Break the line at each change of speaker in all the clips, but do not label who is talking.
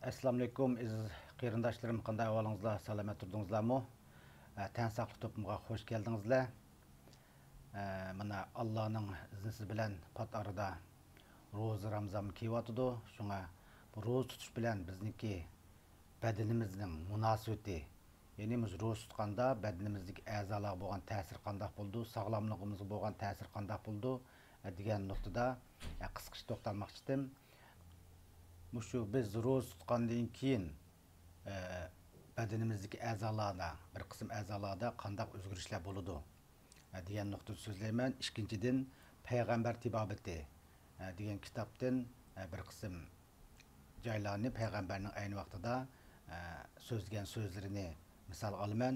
Assalamu alaikum qarindoshlarım, qanday ahvolingizlar? Salomat turdingizlarmi? Tan saqlıq to'pimga xush keldingizlar. Mana Allohning iznisi bilan pat arada ro'za Ramazon kelyotidi. Shunga bu ro'za tutish bilan bizniki badanimizning munosabati, ya'ni biz ro'za tutganda badanimizdagi a'zolarga bo'lgan ta'sir qanday bo'ldi, sog'lomligimizga bo'lgan ta'sir qanday bo'ldi degan nuqtada qisqacha to'xtalmoqchi edim. Muşu biz ro'za tutgandan keyin badanimizdagi a'zolarda, bir qism a'zolarda qanday o'zgarishlar bo'ladi degan nuqtada so'zlayman. Ikkinchidan payg'ambar tibobati degan kitobdan bir qism joylarni payg'ambarning ayni vaqtida so'zlagan so'zlarini misol olaman.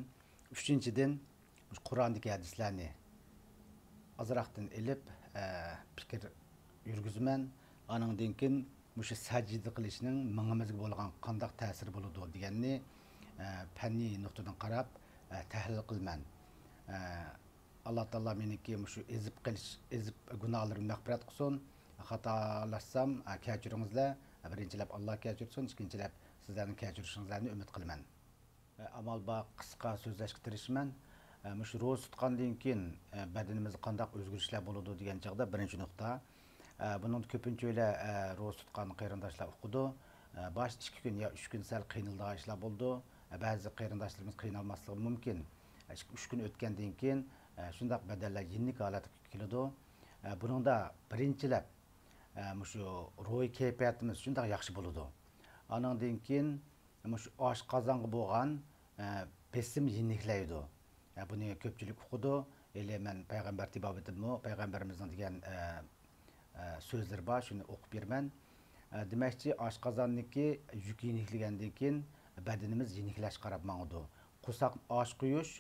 Uchinchidan Qur'ondagi hadislarni azroqdan ilib fikr yurgizman. Anandan keyin Muşu sajda qilishning mingimizga bo'lgan qanday ta'sir bo'ladi deganni fanniy nuqtadan qarab tahlil qilman. Alloh taolo meniki muşu ezib gunohlarimni mag'firat qilsin. Xatolashsam kechiringizlar. Birinchilab Alloh kechirsin, ikkinchilab sizlarning kechirishingizni umid qilaman. Amal bor qisqa so'zlashga tirishman. Muşu ro'za tutgandan keyin badanimizda qanday o'zgarishlar bo'ladi degan chaqda birinchi nuqta. Bunun köpünçe öyle ro'za tutgan qarindoshlar o'qidi. Baş 2 gün ya 3 gün sal qiynalgan ishlar bo'ldi. Ba'zi qarindoshlarimiz qiynalmasligi mumkin. 3 gün o'tgandan keyin shundaq badallar yenilik holatga keladi. Buningda birinchilab mushu ro'y kayfiyatimiz shundaq yaxshi bo'ladi. Anandan keyin mushu osh qozonga bo'lgan besim yeniliklaydi. Buni ko'pchilik o'qidi. Men payg'ambar tibobatimi, payg'ambarimizning degan so'zlar bor, shuni o'qib berman. Demakchi, oshqozonniki yuk yenikligandan keyin badanimiz yeniklash qarab mangdi. Qusoq osh quyish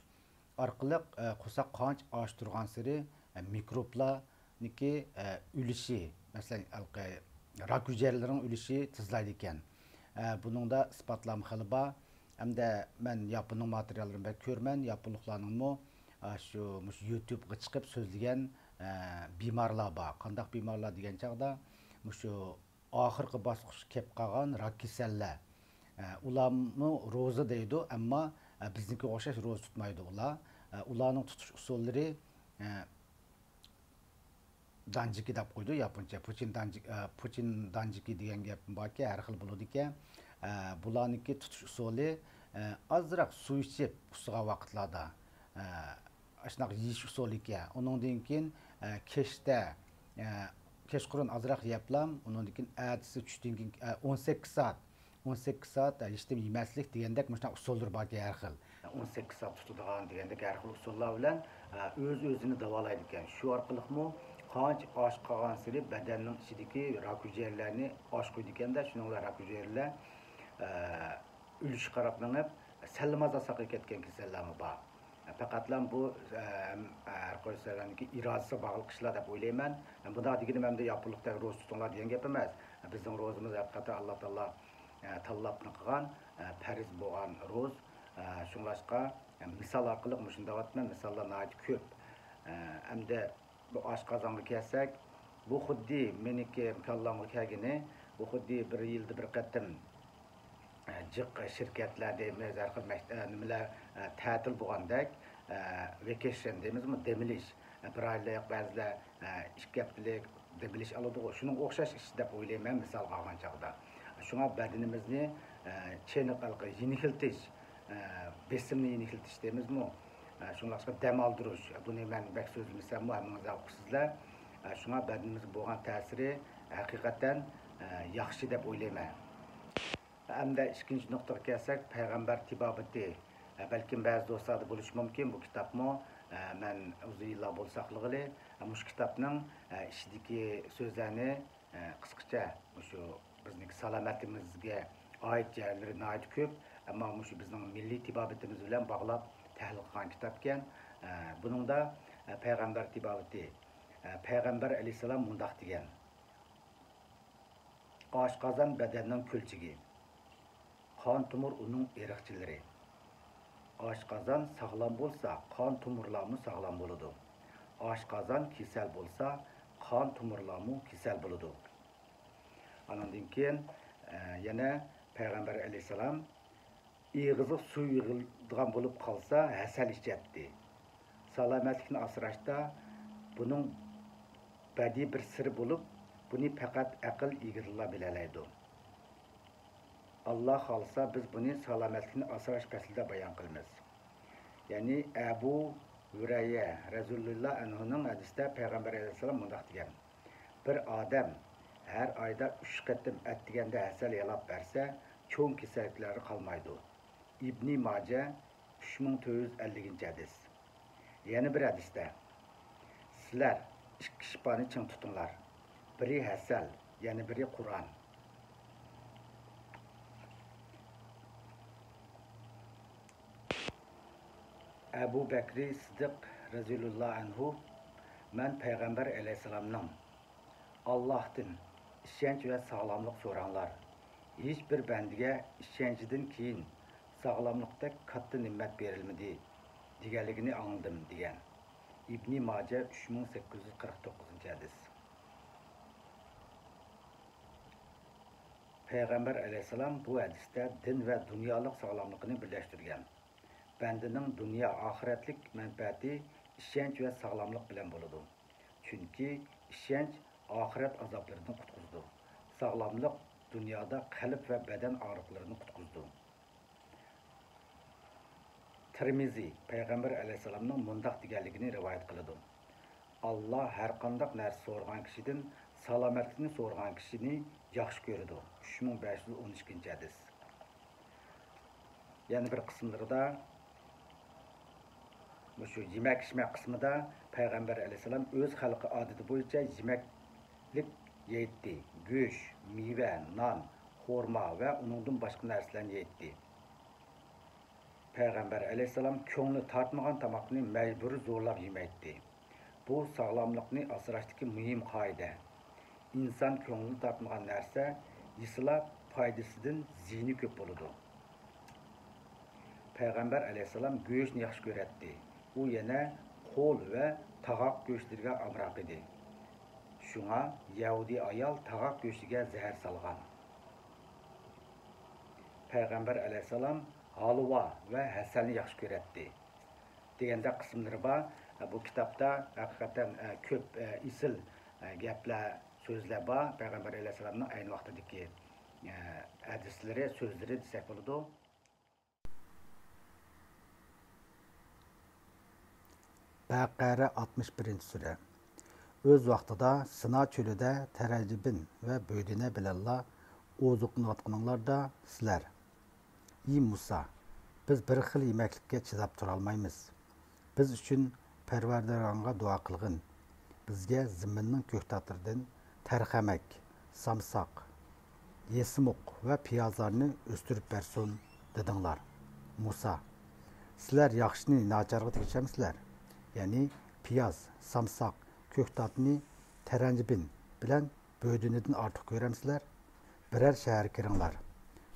orqali qusoq qancha osh turgan sari mikroblarniki ulushi, masalan, rak hujayralarining ulushi tezlaydi ekan. Buningda isbotlar xili bor. Hamda men Yaponning materiallarini ko'rman. Yaponliklarningmi shu YouTube'ga chiqib so'zlagan bemorlar bor. Qandaq bemorlar degan chaqda shu oxirgi bosqich kelib qolgan rak kasallar. Ularni ro'za deydi, ammo bizniki o'xshash ro'za tutmaydi ular. Ularning tutish usullari danjiki deb qo'ydi yaponcha. Puchin danjiki degan gap borki, har xil bo'ladi ekan. Bularniki tutish usuli azroq suv ichib qusg'an vaqtlarda shunaqa yeyish usuli ekan. Undan keyin kechqurun azroq yeyaplam, undan keyin ertasi tushdan keyin 18 soat hech nima yemaslik degandek shunaqa usullar borki, har xil. 18 soat tutadigan degandek har xil usullar bilan o'z-o'zini davolaydi ekan. Shu orqali qancha osh qolgan sari badanning ichidagi rak hujayralarini osh qo'ydi ekanda, shuninglar rak hujayralar ulush qarab minib sallamaza saqib ketgan kasallarmi bor. Faqatlam bu qo'ysalarniki irodasi bog'liq ishlar deb o'ylayman. Bunda deganim hamda yopiqlikda ro'za tutinglar degan gap emas. Bizning ro'zamiz haqiqatan Alloh taolo tanlab qilgan farz bo'lgan ro'z. Shunlashqa misol orqali shunda aytman, misollar nayt ko'p. Hamda bu oshqozonga kelsak, bu xuddi meniki kallamga kelgani, bu xuddi bir yilda bir qatim jiq shirkatlarda nimalar ta'til bo'lgandek vacation deymizmi, demilish, bir oylik ba'zilar 2 haftalik demilish oladi. Shuning o'xshash ish deb o'ylayman misol olgan chaqda. Shunga badanimizni cheniqalqi yenikiltish, besimni yenikiltish deymizmi? Shunlashqa dam oldirish. Buni men bak so'zlasam, hammangiz o'qisizlar. Shunga badanimizga bo'lgan ta'siri haqiqatan yaxshi deb o'ylayman. Hamda ikkinchi nuqtaga kelsak, payg'ambar tibobati. Balkim ba'zi do'stlarda bo'lishi mumkin bu kitobmi, men uzun yillar bo'lsa qilg'ili, shu kitobning ichidagi so'zlarni qisqacha shu bizning salomatimizga oid joylari nihoyat ko'p, ammo shu bizning milliy tibobatimiz bilan bog'lab tahlil qilgan kitob ekan. Buningda payg'ambar tibobati, payg'ambar alayhisalom mundaq degan: oshqozon badanning ko'lchigi, qon tomir uning eriqchilari. Oshqozon sog'lom bo'lsa, qon tomirlarmi sog'lom bo'ladi. Oshqozon kasal bo'lsa, qon tomirlarmi kasal bo'ladi. Andan keyin yana Peygamber aleyhisselam iğizi su yığıldıgan bulup kalsa hasal içetti. Salametlikini asırashda bunun bədii bir sırrı bulup bunu faqat aql egizlar bilalaydı. Allah xalsa biz bunu salametlikini asrash faslida bayon qilamiz. Yani Ebu Hüreyre Resulullah anhu'nun hadisde Peygamber aleyhisselam mundaq degan. Bir adam her ayda 3 qatim et deganda hasal yalab berse çoğun kesalikleri kalmaydı. İbn-i Mace 3450. hadis. Yeni bir hadiste sizler iki şifanı çın tutunlar. Biri hasal, yani biri Kur'an. Ebu Bekri Sıddık Resulullah anhu ben Peygamber aleyhisselam'nın Allah'tan işenç ve sağlamlık soranlar. Hiçbir bendige işençiden keyin sağlamlıkta kattı nimet verilmedi digeligini anladım diyen. İbn-i Mace 3849. hadis. Peygamber aleyhisselam bu hadiste din ve dünyalık sağlamlığını birleştirgen. Bendinin dünya ahiretlik menfaati işenç ve sağlamlık bilen buludu. Çünkü işenç ahiret azaplarını kutkuzdu. Sağlamlık dünyada kalp ve beden ağrıklarını kutkuzdu. Tirmizi Peygamber aleyhisselam'nın mundaq deganligini rivayet kılıdı. Allah her qandaq narsa so'rgan kishiden salomatlikni so'rgan kishini yaxshi ko'radi. 3512 hadis. Yani bir kısımlarda şu yemek içmek kısmında Peygamber aleyhisselam öz halkı adeti boyunca yemeklik yeydi. Göç, meyve, nan, hurma ve onundan başka narsalarni yeydi. Peygamber aleyhisselam ko'ngli tartmagan tamoqni mecburi zo'rlab yemaydi. Bu sağlamlıkni asrashdagi muhim qoida. İnsan ko'ngli tartmagan narsa yesila foydasidan ziyni ko'p bo'ladi. Peygamber aleyhisselam go'shtni yaxshi ko'radi. U yana qo'l va tag'oq go'shtlariga amroq edi. Shunga Yahudi ayol tag'oq go'shtiga zahar salgan. Peygamber aleyhisselam halva ve hasalni yaxshi ko'radi. Deganda qismlari bor. Bu kitapta hakikaten ko'p isil gaplar, so'zlar bor. Peygamber aleyhisselamning ayni vaqtidagi hadislari, so'zlari desak bo'ladi. Baqara 61. sure. Öz vaqtida Sina çölüde terəcibin ve böydine bilenla ozuqlanatqanlar sizler. Ey Musa, biz bir xil yemeklikке chidab turolmaymiz. Biz uchun Parvardigorga duo qilgin. Bizga ziminning ko'ktatirdan tarxamak, samsaq, yesmuq va piyozlarni o'stirib bersin dedinglar. Musa, sizlar yaxshini nacharga tekishamsizlar. Yani piyoz, samsaq, ko'ktatni taranjibin bilan bo'ydinidan ortiq ko'ramsizlar. Birer shahar kiringlar.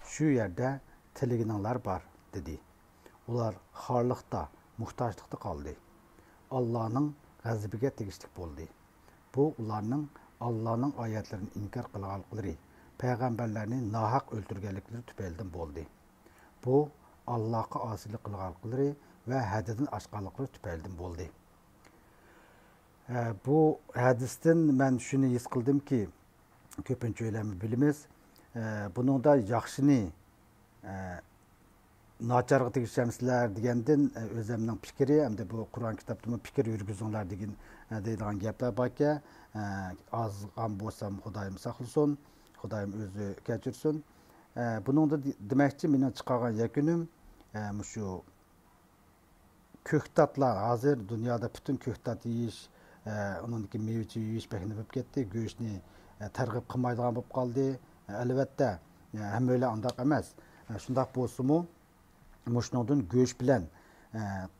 Shu yerda tiligininglar var dedi. Ular xorliqda, muhtojlikda qoldi. Allah'ın g'azabiga tegishlik bo'ldi. Bu ularning Allah'ın oyatlarini inkor qilganliklari, payg'ambarlarni nohaq o'ldirganliklari tufaylidan bo'ldi. Bu Allah'a osilik qilganliklari ve haddidan oshganliklari tufaylidan bo'ldi. Bu hadisdan men shuni his qildimki, ko'pincha bilamiz, buningda yaxshini nacharga tegishhamsizlar degandan o'zimning fikri, hamda bu Qur'on kitobida fikr yurgizinglar degan deydigan gaplar borki, ozg'an bo'lsam Xudoyim saqlasin, Xudoyim o'zi kechirsin. Buningda demakchi mening chiqargan yakunim shu ko'ktatlar hozir dunyoda butun ko'ktat yeyish, uningdagi meva yeyish bekni bo'lib ketdi, go'shtni targ'ib qilmaydigan bo'lib qoldi. Albatta, hammalar undoq emas. Shundoq bo'lsa-mu, mushuningdan go'sht bilan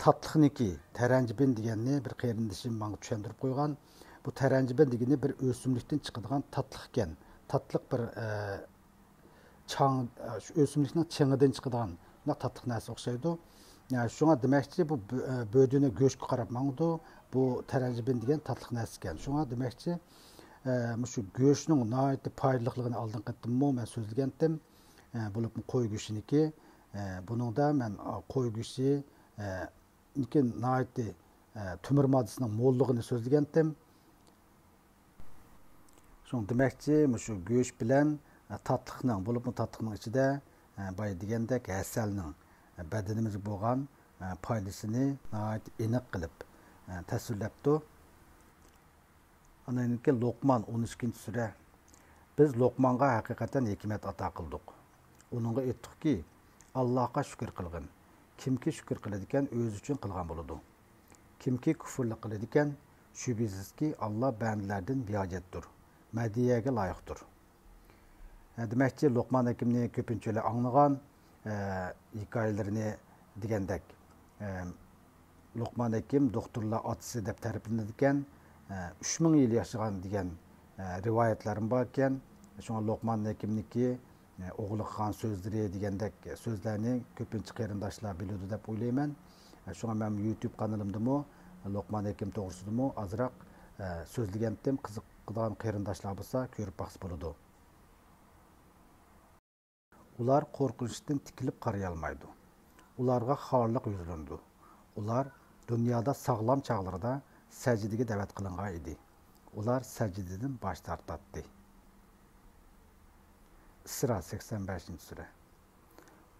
tatliqniki taranjibin deganni bir qarindishim menga tushuntirib qo'ygan. Bu taranjibin degani bir o'simlikdan chiqadigan tatliq ekan. Tatliq bir chang, o'simlikning chang'idan chiqadigan tatliq narsa o'xshaydi. Yani şuna demekçi bu böğdüğüne göçkü qarab mağdı, bu taranjibin degan tatliq narsa ekan. Şuna demekçi şu göçnün nəhayət faydalıqlığını aldın qıtdım mı, mən sözlügendim. bo'lib qo'y go'shtiniki. Buningda men qo'y go'shti lekin nihoyatda tumir moddasining mo'lligini so'zlagandim. Şun demakchi, shu go'sht bilan tatliqning, bo'lib tatliqning ichida boya degandek asalning badanimizga bo'lgan foydasini nihoyat aniq qilib tasvirlabdi. Ananiki Luqman 13-sura. Biz Luqmanga haqiqatan hikmat ato qildik. Uningga aytdikki, Allohga shukr qilgin. Kimki shukr qiladi ekan, o'zi uchun qilgan bo'ladi. Kimki kufrlik qiladi ekan, shubhisizki Alloh bandalardan bihojatdir. Madiyaga loyiqdir. Demakchi, Luqman hakimni ko'pincha anglagan hikoyalarini degandek. Luqman hakim doktorlar otasi deb ta'riflanadi ekan, 3000 yil yashagan degan rivoyatlarim bor ekan. Shunga Luqman hakimniki o'g'li qilgan so'zlari degandek so'zlarni ko'pincha qarindoshlar biladi deb o'ylayman. Shunga men YouTube kanalimdami Luqman hakim to'g'risidami azroq so'zlagandim. Qiziqadigan qarindoshlar bo'lsa ko'rib baqsa bo'ladi. Ular qo'rqinchdan tikilib qaraya olmaydi. Ularga xorliq yuzlandi. Ular dunyoda sog'lom chog'larida sajdaga da'vat qilingan edi. Ular sajdadan bosh tortdi. Isra 85-sura.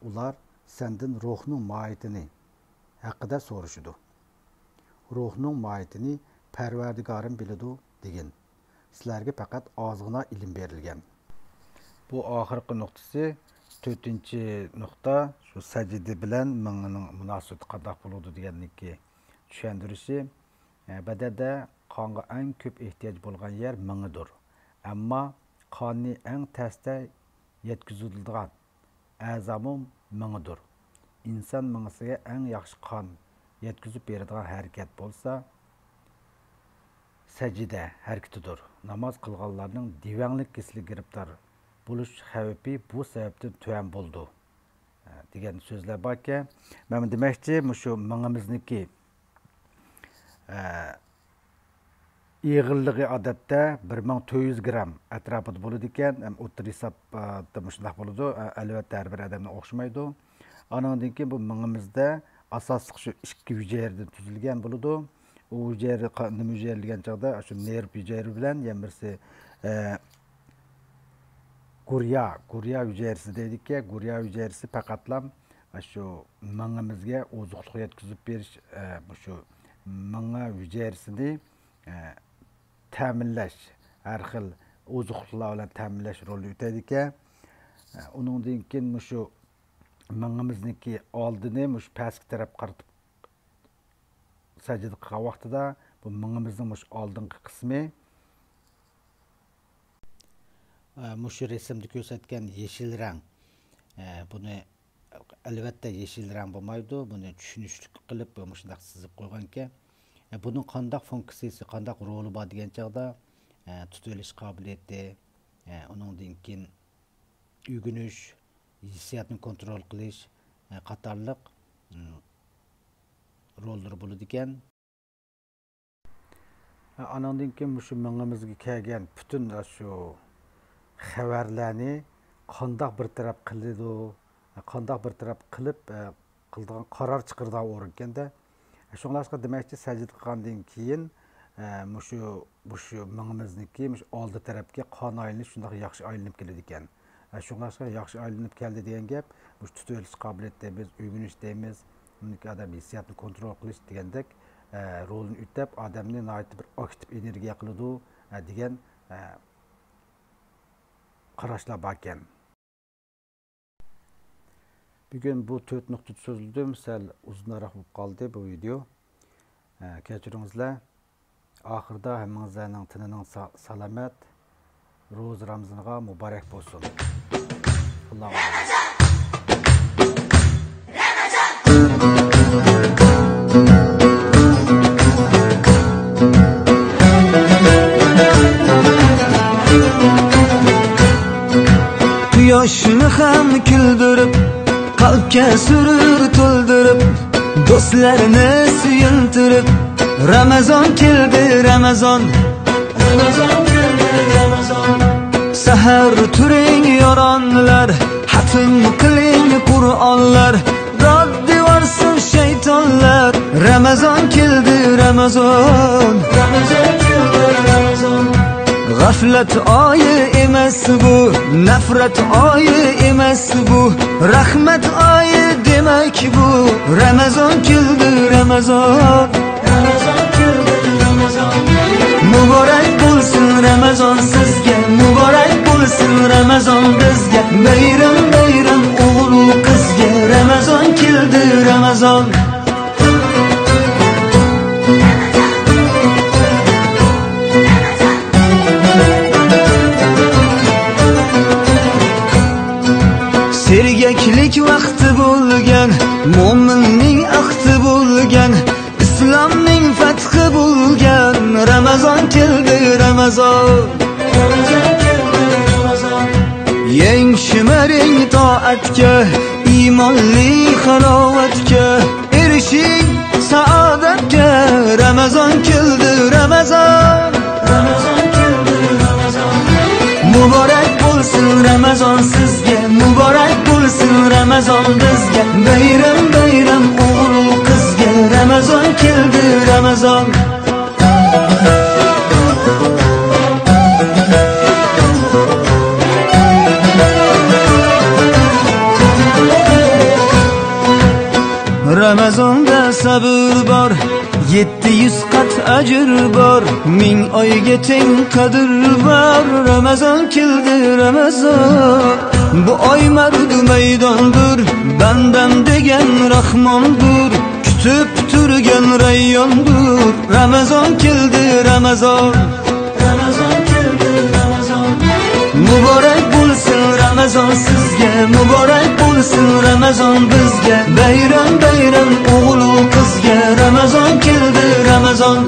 Ular sendan ruhning mohiyatini haqida so'rashdi. Ruhning mohiyatini Parvardigorim biladi degan. Sizlarga faqat ozgina ilm berilgan. Bu oxirgi nuqtasi 4-nuqta shu sajda bilan mingning munosabati qanday bo'ladi deganlikka tushundirishi. Badada qonga eng ko'p ehtiyoj bo'lgan yer mingidir. Ammo qonni eng tasta yetkaziladigan a'zomum mingidir. Inson mingisiga eng yaxshi qon yetkazib beradigan harakat bo'lsa sajda harakatidir. Namoz qilganlarning divanlik kesiliga giribdor bo'lish xavfi bu sababdan tuvan bo'ldi degan so'zlar bor ekan. Men demoqchi, shu mingimizniki yig'inligi odatda 1400 gram atrofida bo'ladi ekan. O'tir hisobda shunday bo'ladi. Albatta har bir odamga o'xshamaydi. Anandan keyin bu mingimizda asosli shu ikki hujayradan tuzilgan bo'ladi. U hujayra nima hujayra degan chog'da shu nerv hujayra bilan yana birisi Gurya hujayrasi deydi-ki, Gurya hujayrasi faqatlam shu mingimizga oziqlik yetkazib berish, shu minga hujayrasini ta'minlash, har xil oziqliklar bilan ta'minlash rolini o'taydi-ekan. Uningdan keyin shu mingimizniki oldini shu pastki taraf qaratib sajda qilgan vaqtida bu mingimizning shu oldingi qismi Muşu resimde göstergen yeşil rang. Bunu elbette yeşil rang bo'lmaydi. Bunu tushunishlik qilib shunday sizib qo'yganki, bunun qanday funksiyasi, qanday roli bor degan chog'da tutilish qobiliyati, uningdan keyin uyg'unish, hissiyotni kontrol qilish qatorliq rollari bo'ladi ekan. Anandan keyin shu mingimizga kelgan butun shu xabarlarni qanday bir taraf qiladi, qanday bir taraf qilib qildigan qaror chiqardigan o'rganda. Shunlashqa demakchi sajda qilgandan keyin shu mingimizniki oldi tarafga qon aylanish shunday yaxshi aylanib keladi ekan. Shunlashqa yaxshi aylanib keldi degan gap, bu tutilish qobiliyati biz uyg'unish deymiz, uniki odam hissiyotni kontrol qilish degandek rolini o'tab odamni nihoyat bir aktiv energiya qiladi degan qarashlar bor ekan. Bugun bu 4 nuqtada so'zladim, sal uzunroq bo'lib qoldi bu video. Kechiringizlar. Oxirida hammangizlarning tinining salomat, ro'z Ramazonga muborak bo'lsin. Allohu akbar.
Yoshni ham kuldirib, qalbga surur to'ldirib, do'stlarni suyuntirib, Ramazon keldi, Ramazon. Ramazon keldi, Ramazon. Sahar turing yoronlar, xat bo'lsin qiling Qur'onlar, raddi varsin shaytonlar. Ramazon keldi, Ramazon, Ramazon keldi, Ramazon. G'aflat oyi emas bu, nafrat oyi emas bu, rahmat oyi demak bu. Ramazon keldi, Ramazon, Ramazon keldi, Ramazon. Muborak bo'lsin Ramazon sizga, muborak bo'lsin Ramazon bizga. Bayram bayram o'g'il qizga, Ramazon keldi, Ramazon. Sergaklik vaqti bo'lgan, mo'minning ahdi bo'lgan, islomning fathi bo'lgan. Ramazon keldi, Ramazon, Ramazon keldi, Ramazon. Yeng shimaring toatga, iymonli halovatga, erishing saodatga. Ramazon keldi, Ramazon, Ramazon keldi, Ramazon. Muborak bo'lsin Ramazon sizga, muborak bo'lsin Ramazon bizga. Bayram bayram o'g'il qizga, Ramazon keldi, Ramazon. Ramazonda sabr bor, 700 qat ajr bor, 1000 oyga teng qadr bor. Ramazon keldi, Ramazon. Bu oy mardu maydondir, bandam degan Rahmondir, kutib turgan rayyondir. Ramazon keldi, Ramazon, Ramazon keldi, Ramazon. Muborak bo'lsin Ramazon sizga, muborak bo'lsin Ramazon bizga. Bayram bayram o'g'il qizga, Ramazon keldi, Ramazon.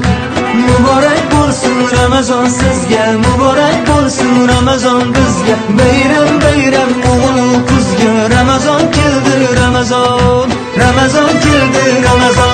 Muborak bo'lsin Ramazon sizga, muborak bo'lsin Ramazon bizga. Bayram bayram o'g'il qizga, Ramazon keldi, Ramazon, Ramazon keldi, Ramazon.